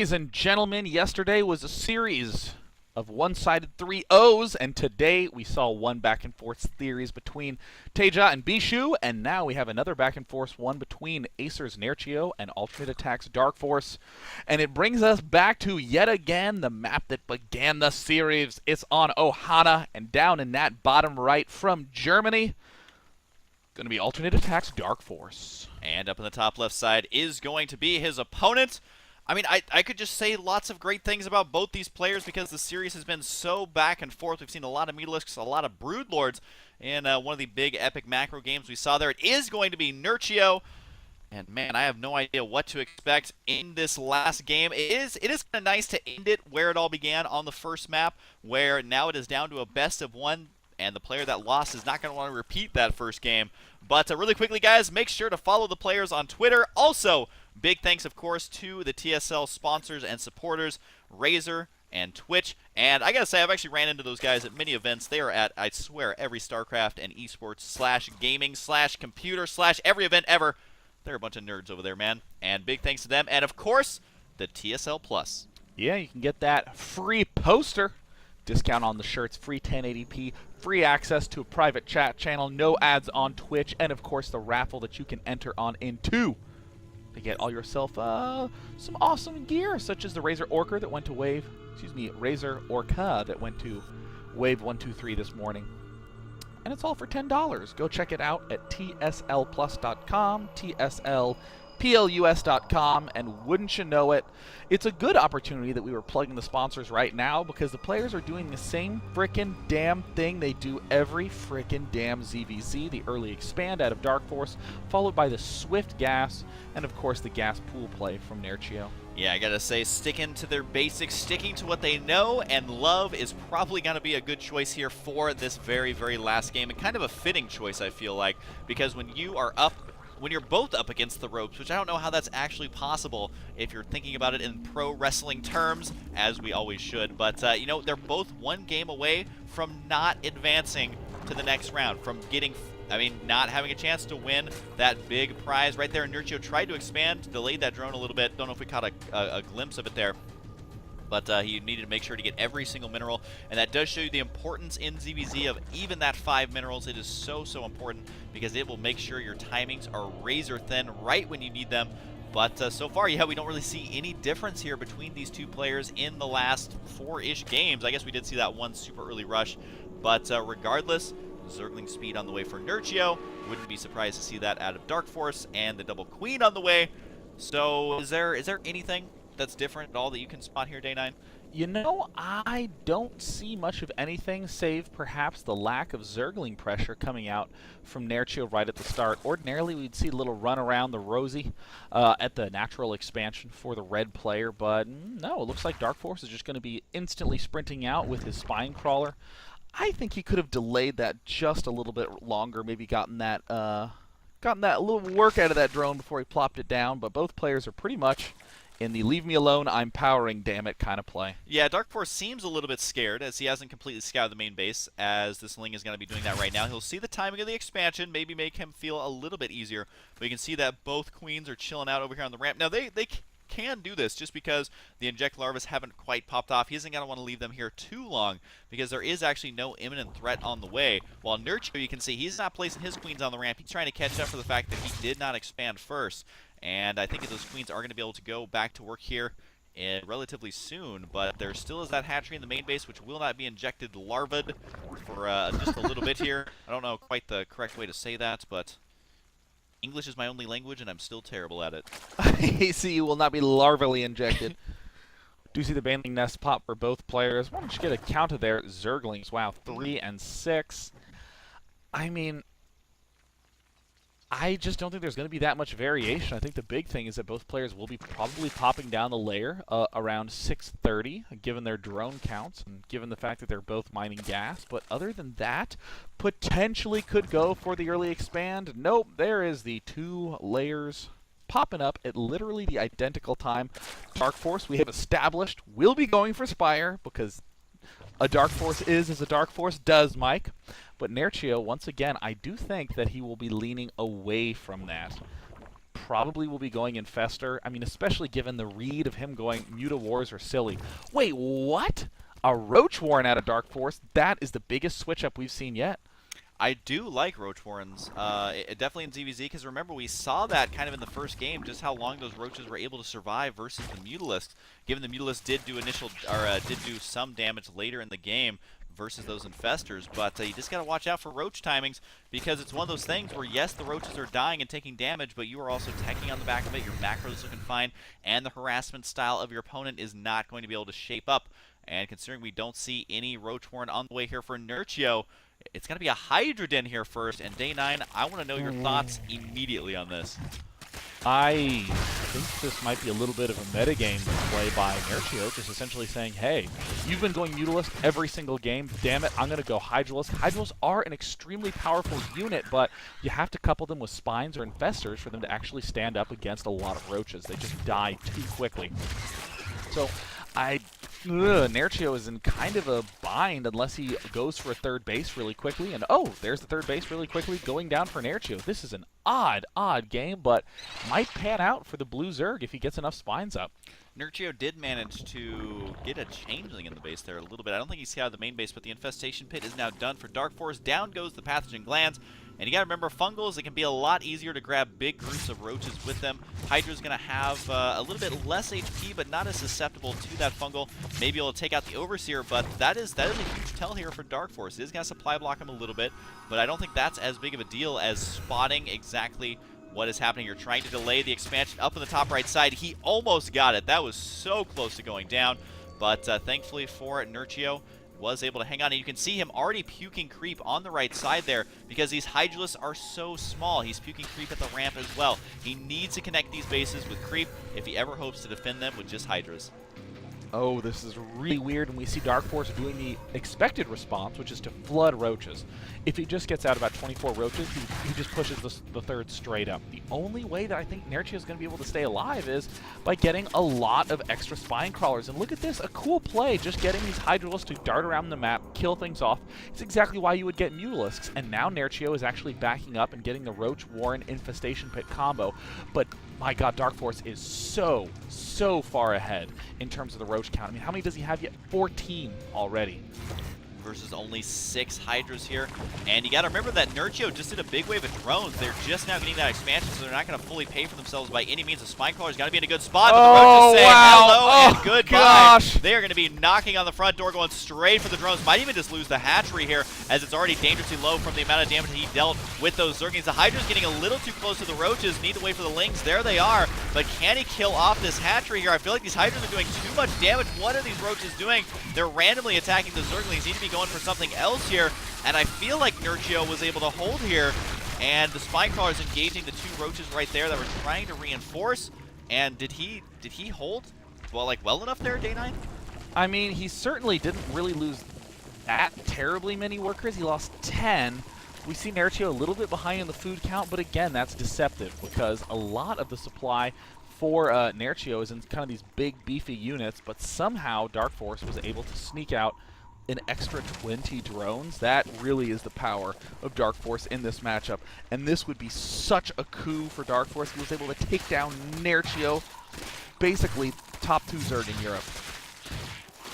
Ladies and gentlemen, yesterday was a series of one-sided 3-0s, and today we saw one back-and-forth series between Teja and Bishu, and now we have another back-and-forth one between Acer.Nerchio and Alternate Attack's DarKFoRcE. And it brings us back to, yet again, the map that began the series. It's on Ohana, and down in that bottom right from Germany, going to be Alternate Attack's DarKFoRcE. And up in the top left side is going to be his opponent. I mean, I could just say lots of great things about both these players because the series has been so back and forth. We've seen a lot of Mutalisks, a lot of Broodlords in one of the big epic macro games we saw there. It is going to be Nerchio. And man, I have no idea what to expect in this last game. It is kind of nice to end it where it all began on the first map, where now it is down to a best of one. And the player that lost is not going to want to repeat that first game. But really quickly, guys, make sure to follow the players on Twitter. Also, big thanks, of course, to the TSL sponsors and supporters, Razer and Twitch. And I got to say, I've actually ran into those guys at many events. They are at, I swear, every StarCraft and esports / gaming / computer / every event ever. They're a bunch of nerds over there, man. And big thanks to them. And, of course, the TSL Plus. Yeah, you can get that free poster. Discount on the shirts, free 1080p, free access to a private chat channel, no ads on Twitch, and of course the raffle that you can enter on into to get all yourself some awesome gear, such as the Razer Orca that went to Wave, Razer Orca that went to Wave 123 this morning. And it's all for $10. Go check it out at tslplus.com, tslplus.com, and wouldn't you know it, it's a good opportunity that we were plugging the sponsors right now because the players are doing the same frickin' damn thing they do every frickin' damn ZVZ, the early expand out of DarKFoRcE, followed by the swift gas, and of course the gas pool play from Nerchio. Yeah, I gotta say, sticking to their basics, sticking to what they know and love is probably gonna be a good choice here for this very, very last game, and kind of a fitting choice, I feel like, because when you're both up against the ropes, which I don't know how that's actually possible if you're thinking about it in pro wrestling terms, as we always should, but, you know, they're both one game away from not advancing to the next round, from not having a chance to win that big prize right there. Nerchio tried to expand, delayed that drone a little bit. Don't know if we caught a glimpse of it there. But he needed to make sure to get every single mineral, and that does show you the importance in ZVZ of even that 5 minerals. It is so, so important because it will make sure your timings are razor thin right when you need them. But so far, yeah, we don't really see any difference here between these two players in the last 4-ish games. I guess we did see that one super early rush, but regardless, Zergling speed on the way for Nerchio. Wouldn't be surprised to see that out of DarKFoRcE, and the double queen on the way. So is there anything that's different at all that you can spot here, Day9? You know, I don't see much of anything save perhaps the lack of Zergling pressure coming out from Nerchio right at the start. Ordinarily, we'd see a little run around the Rosie at the natural expansion for the red player, but no, it looks like DarKFoRcE is just going to be instantly sprinting out with his spine crawler. I think he could have delayed that just a little bit longer, maybe gotten that little work out of that drone before he plopped it down, but both players are pretty much in the leave me alone, I'm powering, damn it kind of play. Yeah, DarKFoRcE seems a little bit scared as he hasn't completely scouted the main base, as this Ling is going to be doing that right now. He'll see the timing of the expansion, maybe make him feel a little bit easier, but you can see that both queens are chilling out over here on the ramp. Now, they can do this just because the inject larvas haven't quite popped off. He isn't going to want to leave them here too long because there is actually no imminent threat on the way. While Nerchio, you can see he's not placing his queens on the ramp. He's trying to catch up for the fact that he did not expand first. And I think that those queens are going to be able to go back to work here relatively soon, but there still is that hatchery in the main base, which will not be injected larvaed for just a little bit here. I don't know quite the correct way to say that, but English is my only language, and I'm still terrible at it. AC will not be larvally injected. Do see the Baneling Nest pop for both players. Why don't you get a count of their Zerglings? Wow, 3 and 6. I mean, I just don't think there's going to be that much variation. I think the big thing is that both players will be probably popping down the layer around 6:30, given their drone counts and given the fact that they're both mining gas. But other than that, potentially could go for the early expand. Nope, there is the 2 layers popping up at literally the identical time. DarKFoRcE, we have established, will be going for Spire because a DarKFoRcE is as a DarKFoRcE does, Mike. But Nerchio, once again, I do think that he will be leaning away from that. probably will be going Infestor. I mean, especially given the read of him going Muta Wars or Silly. Wait, what? A Roach Warren out of DarKFoRcE? That is the biggest switch up we've seen yet. I do like Roach Warrens, definitely in ZVZ, because remember, we saw that kind of in the first game, just how long those Roaches were able to survive versus the Mutalisks, given the Mutalisks did do did do some damage later in the game versus those Infestors, but you just got to watch out for Roach timings, because it's one of those things where, yes, the Roaches are dying and taking damage, but you are also teching on the back of it, your macro is looking fine, and the harassment style of your opponent is not going to be able to shape up. And considering we don't see any Roach Warren on the way here for Nerchio, it's going to be a Hydra Den here first, and Day 9, I want to know your thoughts immediately on this. I think this might be a little bit of a metagame play by Nerchio, just essentially saying, hey, you've been going Mutalisk every single game, damn it, I'm going to go Hydralisk. Hydrals are an extremely powerful unit, but you have to couple them with Spines or Infestors for them to actually stand up against a lot of Roaches. They just die too quickly. So, Nerchio is in kind of a bind unless he goes for a third base really quickly. And oh, there's the third base really quickly going down for Nerchio. This is an odd game, but might pan out for the blue Zerg if he gets enough spines up. Nerchio did manage to get a changeling in the base there a little bit. I don't think he's scouted the main base, but the Infestation Pit is now done for DarKFoRcE. Down goes the Pathogen Glands. And you got to remember, fungals, it can be a lot easier to grab big groups of roaches with them. Hydra's going to have a little bit less HP, but not as susceptible to that fungal. Maybe it'll take out the Overseer, but that is a huge tell here for DarKFoRcE. It is going to supply block him a little bit, but I don't think that's as big of a deal as spotting exactly what is happening. You're trying to delay the expansion up in the top right side. He almost got it. That was so close to going down, but thankfully for Nerchio, was able to hang on, and you can see him already puking creep on the right side there because these Hydralisks are so small. He's puking creep at the ramp as well. He needs to connect these bases with creep if he ever hopes to defend them with just Hydras. Oh, this is really weird, and we see DarKFoRcE doing the expected response, which is to flood roaches. If he just gets out about 24 roaches, he just pushes the third straight up. The only way that I think Nerchio is going to be able to stay alive is by getting a lot of extra spine crawlers. And look at this, a cool play, just getting these Hydralisks to dart around the map, kill things off. It's exactly why you would get Mutalisks. And now Nerchio is actually backing up and getting the Roach Warren Infestation Pit combo. But my god, DarKFoRcE is so far ahead in terms of the Roach count. I mean, how many does he have yet? 14 already. Versus only 6 Hydras here. And you got to remember that Nerchio just did a big wave of drones. They're just now getting that expansion, so they're not going to fully pay for themselves by any means. The Spine Crawler's got to be in a good spot, but the Roaches say hello and goodbye. Gosh. They are going to be knocking on the front door, going straight for the drones. Might even just lose the hatchery here, as it's already dangerously low from the amount of damage he dealt with those Zerglings. The Hydra's getting a little too close to the Roaches. Need to wait for the Lings. There they are. But can he kill off this hatchery here? I feel like these Hydras are doing too much damage. What are these Roaches doing? They're randomly attacking the Zerglings. Need to be going for something else here, and I feel like Nerchio was able to hold here, and the Spine Crawler is engaging the 2 Roaches right there that were trying to reinforce. And did he hold well enough there, Day 9? I mean, he certainly didn't really lose that terribly many workers. He lost 10. We see Nerchio a little bit behind in the food count, but again, that's deceptive because a lot of the supply for Nerchio is in kind of these big beefy units, but somehow DarKFoRcE was able to sneak out an extra 20 drones. That really is the power of DarKFoRcE in this matchup, and this would be such a coup for DarKFoRcE. He was able to take down Nerchio, basically top 2 Zerg in Europe.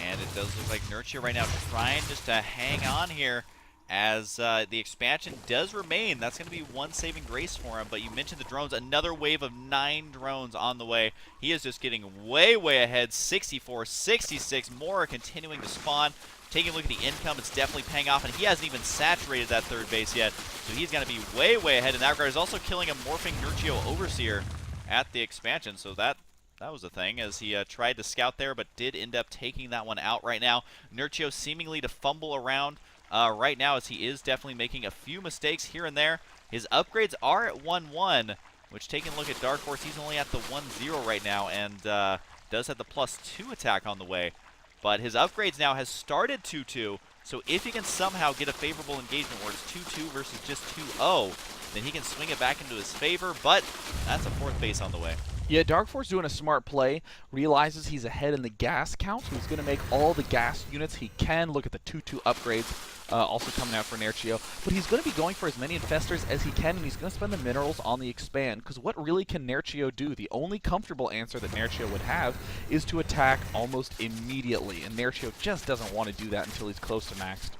And it does look like Nerchio right now trying just to hang on here as the expansion does remain. That's going to be one saving grace for him, but you mentioned the drones. Another wave of 9 drones on the way. He is just getting way ahead. 64, 66 more are continuing to spawn. Taking a look at the income, it's definitely paying off, and he hasn't even saturated that third base yet, so he's going to be way ahead in that regard. He's also killing a morphing Nerchio Overseer at the expansion, so that was a thing, as he tried to scout there, but did end up taking that one out right now. Nerchio seemingly to fumble around right now, as he is definitely making a few mistakes here and there. His upgrades are at 1-1, which, taking a look at DarKFoRcE, he's only at the 1-0 right now, and does have the +2 attack on the way. But his upgrades now has started 2-2, so if he can somehow get a favorable engagement where it's 2-2 versus just 2-0, then he can swing it back into his favor, but that's a 4th base on the way. Yeah, darkFoRcE doing a smart play, realizes he's ahead in the gas count, so he's going to make all the gas units he can. Look at the 2-2 upgrades also coming out for Nerchio. But he's going to be going for as many infestors as he can, and he's going to spend the minerals on the expand, because what really can Nerchio do? The only comfortable answer that Nerchio would have is to attack almost immediately, and Nerchio just doesn't want to do that until he's close to maxed.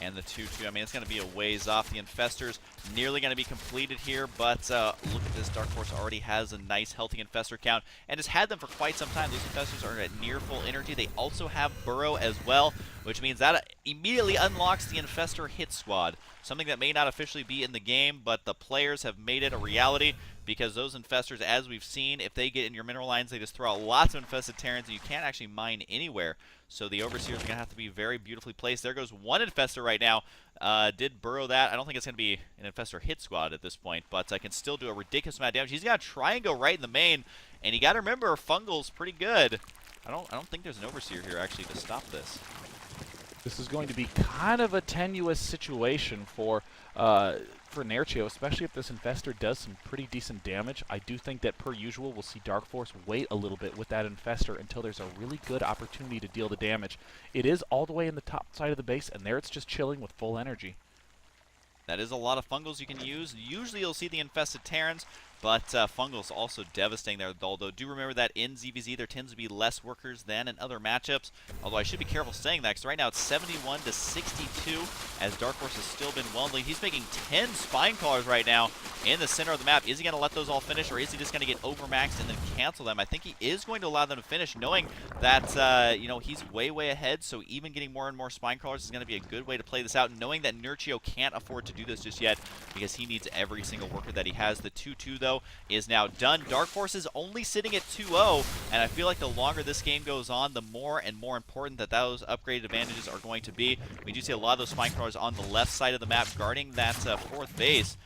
And the 2-2, I mean, it's going to be a ways off. The infestors nearly going to be completed here, but look at this. darkFoRcE already has a nice, healthy infestor count and has had them for quite some time. Those infestors are at near full energy. They also have burrow as well, which means that immediately unlocks the infestor hit squad, something that may not officially be in the game, but the players have made it a reality, because those infestors, as we've seen, if they get in your mineral lines, they just throw out lots of infested Terrans, and you can't actually mine anywhere. So the Overseers are going to have to be very beautifully placed. There goes one infestor right now. Did burrow that. I don't think it's going to be an infestor hit squad at this point, but I can still do a ridiculous amount of damage. He's got to try and go right in the main, and you got to remember, Fungal's pretty good. I don't think there's an Overseer here actually to stop this. This is going to be kind of a tenuous situation for Nerchio, especially if this infestor does some pretty decent damage. I do think that, per usual, we'll see darkFoRcE wait a little bit with that infestor until there's a really good opportunity to deal the damage. It is all the way in the top side of the base, and there it's just chilling with full energy. That is a lot of Fungals you can use. Usually you'll see the infested Terrans, but Fungal's also devastating there. Although, do remember that in ZVZ there tends to be less workers than in other matchups. Although I should be careful saying that, because right now it's 71 to 62, as darkFoRcE has still been well in the lead. He's making 10 Spine Crawlers right now in the center of the map. Is he going to let those all finish, or is he just going to get overmaxed and then cancel them? I think he is going to allow them to finish, knowing that you know, he's way ahead. So even getting more and more Spine Crawlers is going to be a good way to play this out, knowing that Nerchio can't afford to do this just yet, because he needs every single worker that he has. The 2-2 though is now done. darkFoRcE is only sitting at 2-0, and I feel like the longer this game goes on, the more and more important that those upgraded advantages are going to be. We do see a lot of those Spine Crawlers on the left side of the map guarding that fourth base.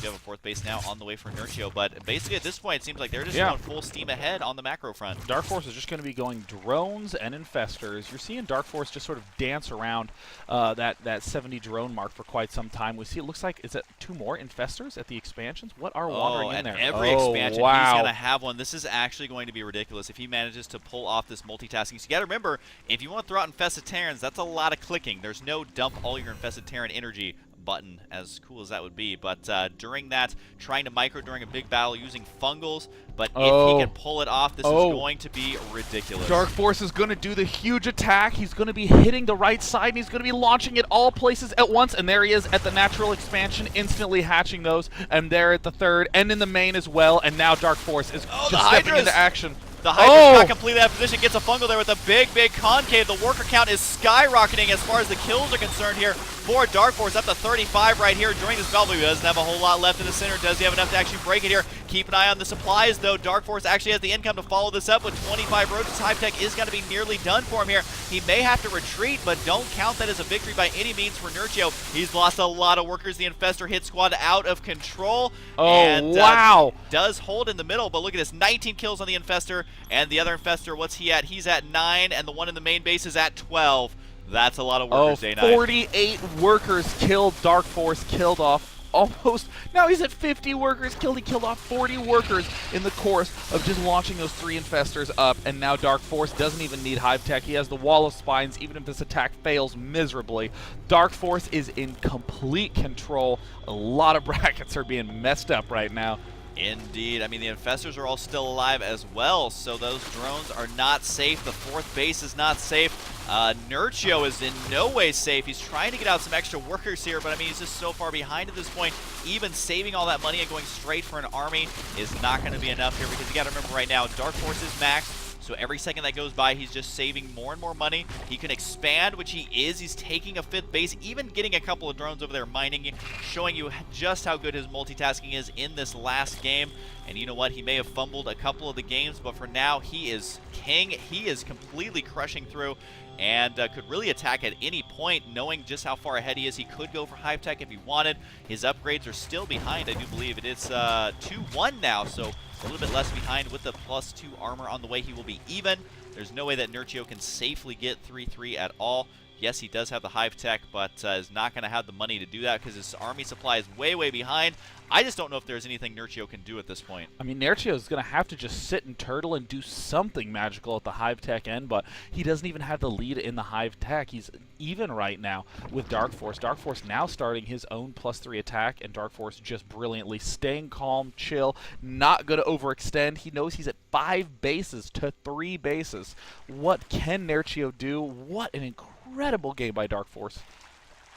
We have a fourth base now on the way for Nerchio, but basically at this point it seems like they're just going full steam ahead on the macro front. darkFoRcE is just going to be going drones and infestors. You're seeing darkFoRcE just sort of dance around that 70 drone mark for quite some time. We see it looks like, is it 2 more infestors at the expansions? What are wandering in there? Every expansion he's going to have one. This is actually going to be ridiculous if he manages to pull off this multitasking. So you got to remember, if you want to throw out infested Terrans, that's a lot of clicking. There's no dump all your infested Terran energy button, as cool as that would be, but during that, trying to micro during a big battle using Fungals, but if he can pull it off, this is going to be ridiculous. darkFoRcE is going to do the huge attack. He's going to be hitting the right side, and he's going to be launching it all places at once, and there he is at the natural expansion, instantly hatching those, and there at the third, and in the main as well, and now darkFoRcE is just stepping into action. The Hydra's not completely out of position, gets a Fungal there with a big concave. The worker count is skyrocketing as far as the kills are concerned here for darkFoRcE, up to 35 right here during this battle. He doesn't have a whole lot left in the center. Does he have enough to actually break it here? Keep an eye on the supplies, though. darkFoRcE actually has the income to follow this up with 25 roaches. Hypetech is going to be nearly done for him here. He may have to retreat, but don't count that as a victory by any means for Nerchio. He's lost a lot of workers. The infestor hit squad out of control. Does hold in the middle, but look at this. 19 kills on the infestor, and the other infestor, what's he at? He's at 9, and the one in the main base is at 12. That's a lot of workers, Day 9. 48 workers killed. darkFoRcE killed off almost. Now he's at 50 workers killed. He killed off 40 workers in the course of just launching those 3 infestors up. And now darkFoRcE doesn't even need Hypetech. He has the wall of spines, even if this attack fails miserably. darkFoRcE is in complete control. A lot of brackets are being messed up right now. Indeed. I mean, the infestors are all still alive as well, so those drones are not safe. The fourth base is not safe. Nerchio is in no way safe. He's trying to get out some extra workers here, but I mean, he's just so far behind at this point. Even saving all that money and going straight for an army is not going to be enough here, because you got to remember right now, darkFoRcE is maxed. So every second that goes by, he's just saving more and more money. He can expand, which he is. He's taking a 5th base, even getting a couple of drones over there mining, showing you just how good his multitasking is in this last game. And you know what? He may have fumbled a couple of the games, but for now, he is king. He is completely crushing through, and could really attack at any point, knowing just how far ahead he is. He could go for Hypetech if he wanted. His upgrades are still behind, I do believe. It is 2-1 now, so a little bit less behind with the +2 armor on the way. He will be even. There's no way that Nerchio can safely get 3-3 at all. Yes, he does have the Hive Tech, but is not going to have the money to do that because his army supply is way, way behind. I just don't know if there's anything Nerchio can do at this point. I mean, Nerchio is going to have to just sit and turtle and do something magical at the Hive Tech end, but he doesn't even have the lead in the Hive Tech. He's even right now with DarKFoRcE. DarKFoRcE now starting his own +3 attack, and DarKFoRcE just brilliantly staying calm, chill, not going to overextend. He knows he's at 5 bases to 3 bases. What can Nerchio do? What an incredible game by DarKFoRcE.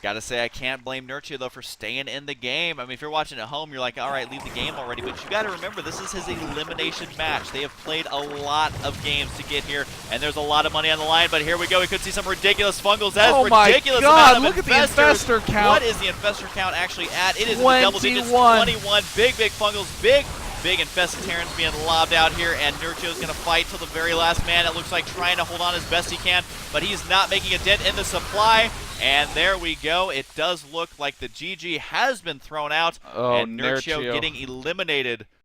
Gotta say, I can't blame Nerchio, though, for staying in the game. I mean, if you're watching at home, you're like, all right, leave the game already. But you gotta remember, this is his elimination match. They have played a lot of games to get here, and there's a lot of money on the line. But here we go. We could see some ridiculous fungals. That is ridiculous. Oh my God, amount of look at the infestor count. What is the infestor count actually at? It is in the double digits. 21. Big fungals. Big infested Terrans being lobbed out here, and Nerchio's going to fight till the very last man. It looks like trying to hold on as best he can, but he's not making a dent in the supply. And there we go. It does look like the GG has been thrown out, and Nerchio getting eliminated